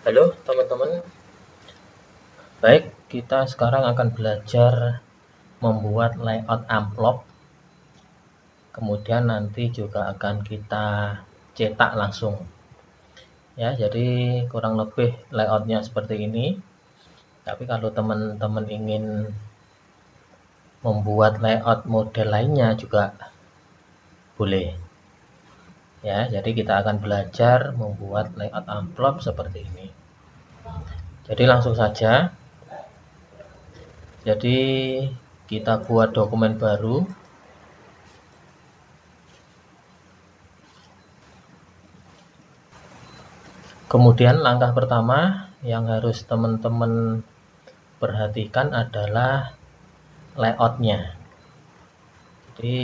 Halo teman-teman, baik, kita sekarang akan belajar membuat layout amplop. Kemudian nanti juga akan kita cetak langsung. Ya, jadi kurang lebih layoutnya seperti ini. Tapi kalau teman-teman ingin membuat layout model lainnya juga boleh. Ya, jadi kita akan belajar membuat layout amplop seperti ini. Jadi langsung saja. Jadi kita buat dokumen baru. Kemudian langkah pertama yang harus teman-teman perhatikan adalah layoutnya. Jadi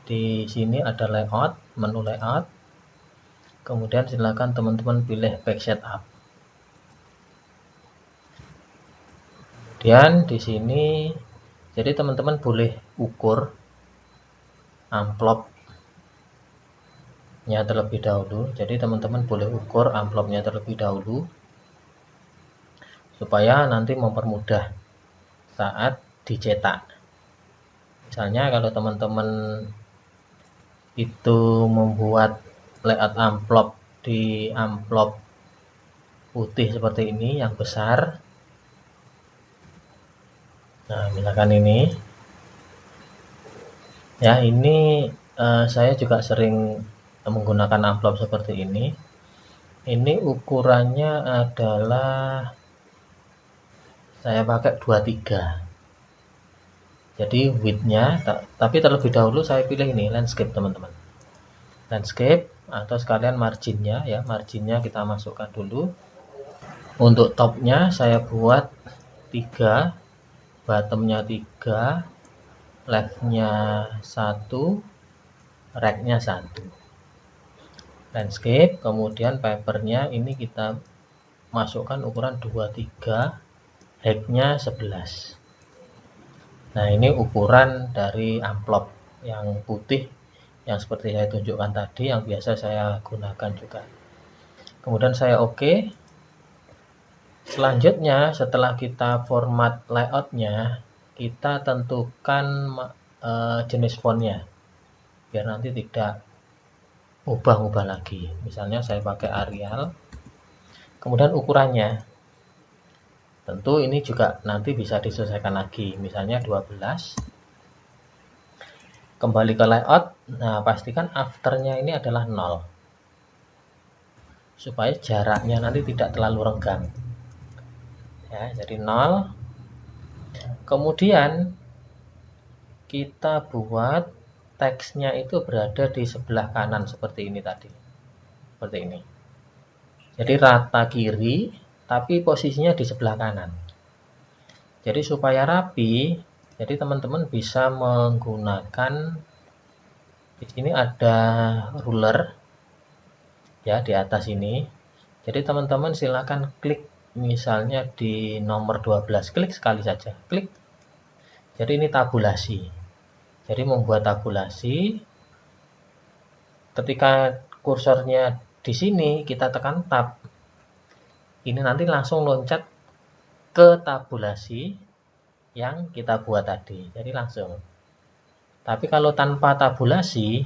di sini ada layout, menu layout. Kemudian silakan teman-teman pilih back setup. Kemudian di sini jadi teman-teman boleh ukur amplopnya terlebih dahulu. Jadi teman-teman boleh ukur amplopnya terlebih dahulu supaya nanti mempermudah saat dicetak. Misalnya kalau teman-teman itu membuat layout amplop di amplop putih seperti ini yang besar. Nah, misalkan ini. Ya, ini saya juga sering menggunakan amplop seperti ini. Ini ukurannya adalah saya pakai 23. Jadi width-nya, tapi terlebih dahulu saya pilih ini landscape teman-teman. Landscape atau sekalian marginnya ya, marginnya kita masukkan dulu. Untuk topnya saya buat 3, bottomnya 3, left-nya 1, right-nya 1. Landscape, kemudian papernya ini kita masukkan ukuran 23, height-nya 11. Nah, ini ukuran dari amplop yang putih yang seperti saya tunjukkan tadi, yang biasa saya gunakan juga. Kemudian saya oke. Selanjutnya setelah kita format layoutnya, kita tentukan jenis fontnya biar nanti tidak ubah-ubah lagi. Misalnya saya pakai Arial. Kemudian ukurannya, tentu ini juga nanti bisa disesuaikan lagi, misalnya 12. Kembali ke layout. Nah, pastikan afternya ini adalah 0 supaya jaraknya nanti tidak terlalu renggang ya, jadi 0. Kemudian kita buat teksnya itu berada di sebelah kanan seperti ini tadi, seperti ini. Jadi rata kiri tapi posisinya di sebelah kanan. Jadi supaya rapi, jadi teman-teman bisa menggunakan, di sini ada ruler ya di atas ini. Jadi teman-teman silakan klik misalnya di nomor 12, klik sekali saja, klik. Jadi ini tabulasi. Jadi membuat tabulasi, ketika kursornya di sini kita tekan tab, ini nanti langsung loncat ke tabulasi yang kita buat tadi. Jadi langsung. Tapi kalau tanpa tabulasi,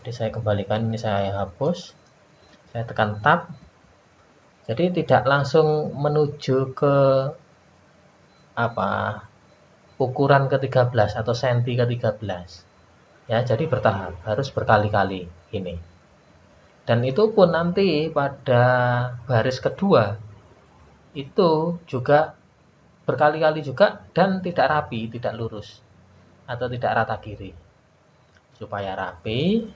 jadi saya kembalikan, ini saya hapus, saya tekan tab, jadi tidak langsung menuju ke ukuran ke-13 atau senti ke-13 ya, jadi bertahap, harus berkali-kali ini. Dan itu pun nanti pada baris kedua itu juga berkali-kali juga dan tidak rapi, tidak lurus atau tidak rata kiri. Supaya rapi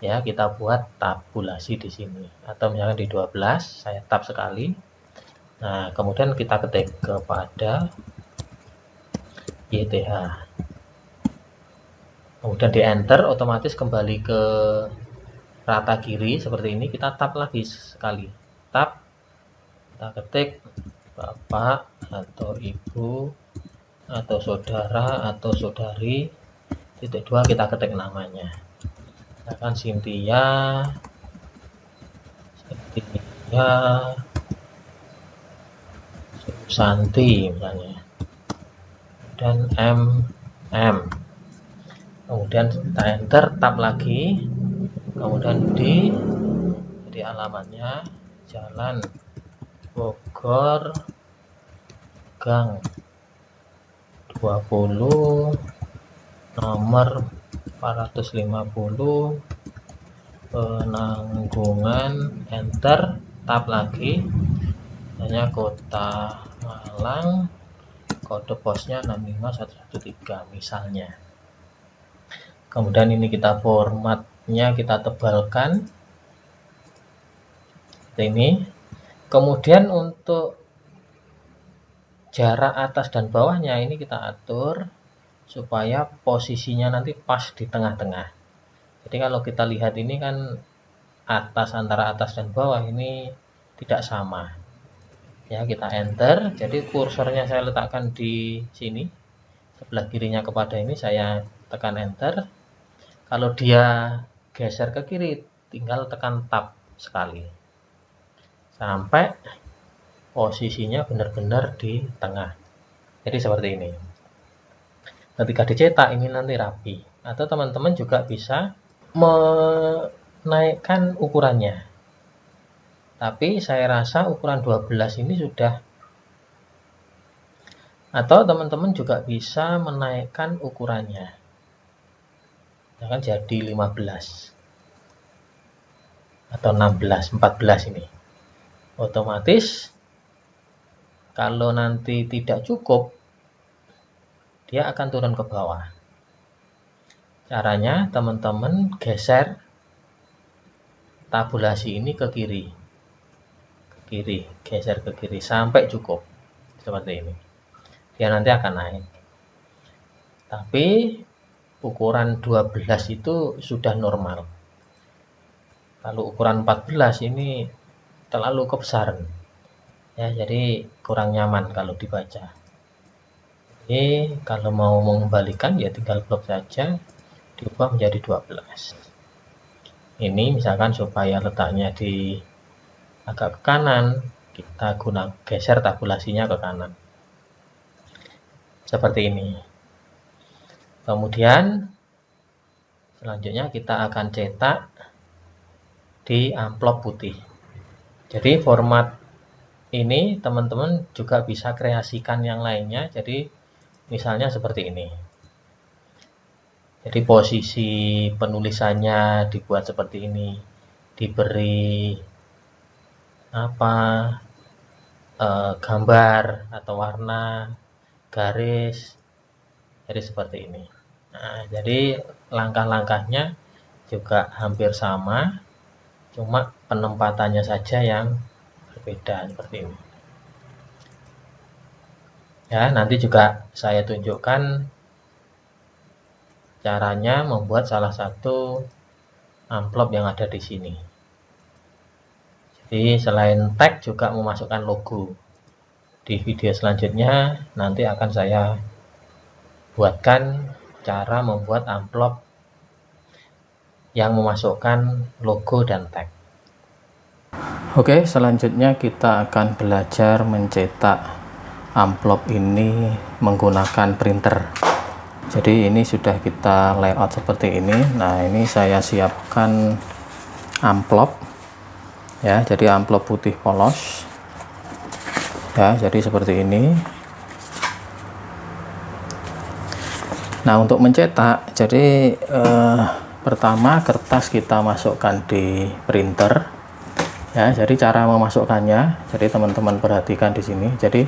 ya, kita buat tabulasi di sini, atau misalnya di 12 saya tab sekali. Nah, kemudian kita ketik kepada YTH, kemudian di enter, otomatis kembali ke rata kiri seperti ini. Kita tab lagi sekali, tab, kita ketik Bapak atau Ibu atau saudara atau saudari, titik 2, kita ketik namanya, misalkan Cynthia ya Santi misalnya, dan kemudian kita enter, tab lagi, kemudian jadi alamatnya Jalan Bogor Gang 20 nomor 450 Penanggungan, enter, tab lagi, hanya Kota Malang, kode posnya 65113 misalnya. Kemudian ini kita formatnya kita tebalkan seperti ini. Kemudian untuk jarak atas dan bawahnya ini kita atur supaya posisinya nanti pas di tengah-tengah. Jadi kalau kita lihat ini kan antara atas dan bawah ini tidak sama. Ya, kita enter. Jadi kursornya saya letakkan di sini. Sebelah kirinya kepada ini saya tekan enter. Kalau dia geser ke kiri, tinggal tekan tab sekali. Sampai posisinya benar-benar di tengah. Jadi seperti ini. Ketika dicetak ini nanti rapi. Atau teman-teman juga bisa menaikkan ukurannya. Tapi saya rasa ukuran 12 ini sudah. Atau teman-teman juga bisa menaikkan ukurannya. Akan jadi 15 atau 16, 14 ini. Otomatis kalau nanti tidak cukup, dia akan turun ke bawah. Caranya teman-teman geser tabulasi ini ke kiri. Geser ke kiri sampai cukup. Seperti ini. Dia nanti akan naik. Tapi ukuran 12 itu sudah normal. Kalau ukuran 14 ini terlalu kebesaran. Ya, jadi kurang nyaman kalau dibaca. Jadi kalau mau mengembalikan ya tinggal blok saja, diubah menjadi 12. Ini misalkan supaya letaknya di agak ke kanan, kita geser tabulasinya ke kanan. Seperti ini. Kemudian selanjutnya kita akan cetak di amplop putih. Jadi format ini teman-teman juga bisa kreasikan yang lainnya. Jadi misalnya seperti ini. Jadi posisi penulisannya dibuat seperti ini. Diberi gambar atau warna, garis. Jadi seperti ini. Nah, jadi langkah-langkahnya juga hampir sama, cuma penempatannya saja yang berbeda seperti ini. Ya, nanti juga saya tunjukkan caranya membuat salah satu amplop yang ada di sini. Jadi selain tag juga memasukkan logo. Di video selanjutnya nanti akan saya buatkan cara membuat amplop yang memasukkan logo dan tag. Oke, selanjutnya kita akan belajar mencetak amplop ini menggunakan printer. Jadi ini sudah kita layout seperti ini. Nah, ini saya siapkan amplop ya, jadi amplop putih polos ya, jadi seperti ini. Nah, untuk mencetak, jadi pertama kertas kita masukkan di printer ya. Jadi cara memasukkannya, jadi teman-teman perhatikan di sini. Jadi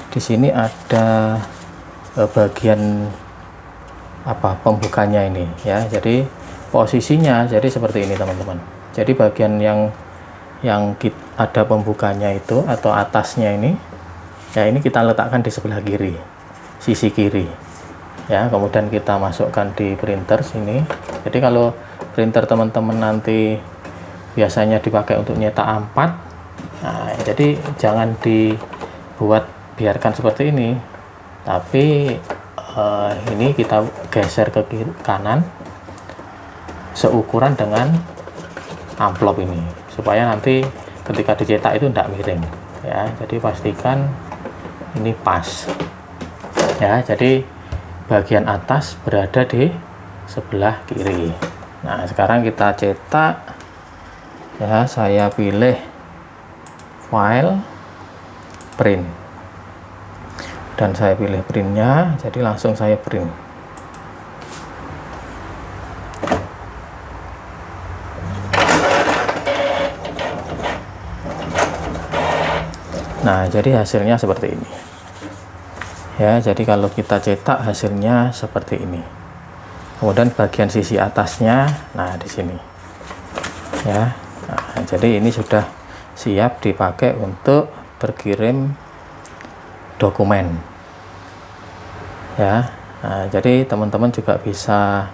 di sini ada bagian pembukanya ini ya. Jadi posisinya jadi seperti ini teman-teman. Jadi bagian yang ada pembukanya itu atau atasnya ini ya, ini kita letakkan di sebelah kiri, sisi kiri ya. Kemudian kita masukkan di printer sini. Jadi kalau printer teman-teman nanti biasanya dipakai untuk nyetak A4, nah jadi jangan biarkan seperti ini, tapi ini kita geser ke kanan seukuran dengan amplop ini, supaya nanti ketika dicetak itu tidak miring ya. Jadi pastikan ini pas ya. Jadi bagian atas berada di sebelah kiri. Nah, sekarang kita cetak ya. Saya pilih file print dan saya pilih printnya, jadi langsung saya print. Nah, jadi hasilnya seperti ini ya. Jadi kalau kita cetak hasilnya seperti ini. Kemudian bagian sisi atasnya, nah di sini ya. Nah, jadi ini sudah siap dipakai untuk berkirim dokumen ya. Nah, jadi teman-teman juga bisa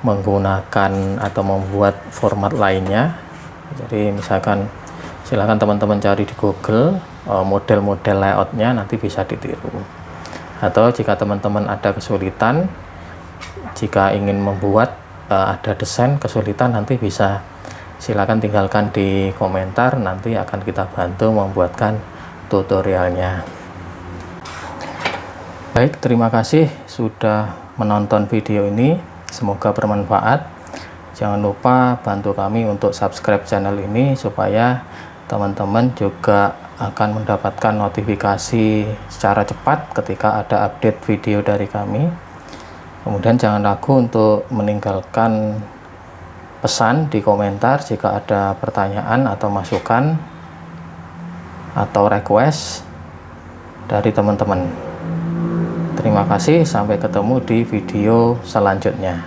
menggunakan atau membuat format lainnya. Jadi misalkan silahkan teman-teman cari di Google model-model layoutnya, nanti bisa ditiru. Atau jika teman-teman ada kesulitan, jika ingin membuat ada desain kesulitan, nanti bisa silakan tinggalkan di komentar, nanti akan kita bantu membuatkan tutorialnya. Baik, terima kasih sudah menonton video ini, semoga bermanfaat. Jangan lupa bantu kami untuk subscribe channel ini supaya teman-teman juga akan mendapatkan notifikasi secara cepat ketika ada update video dari kami. Kemudian jangan ragu untuk meninggalkan pesan di komentar jika ada pertanyaan atau masukan atau request dari teman-teman. Terima kasih, sampai ketemu di video selanjutnya.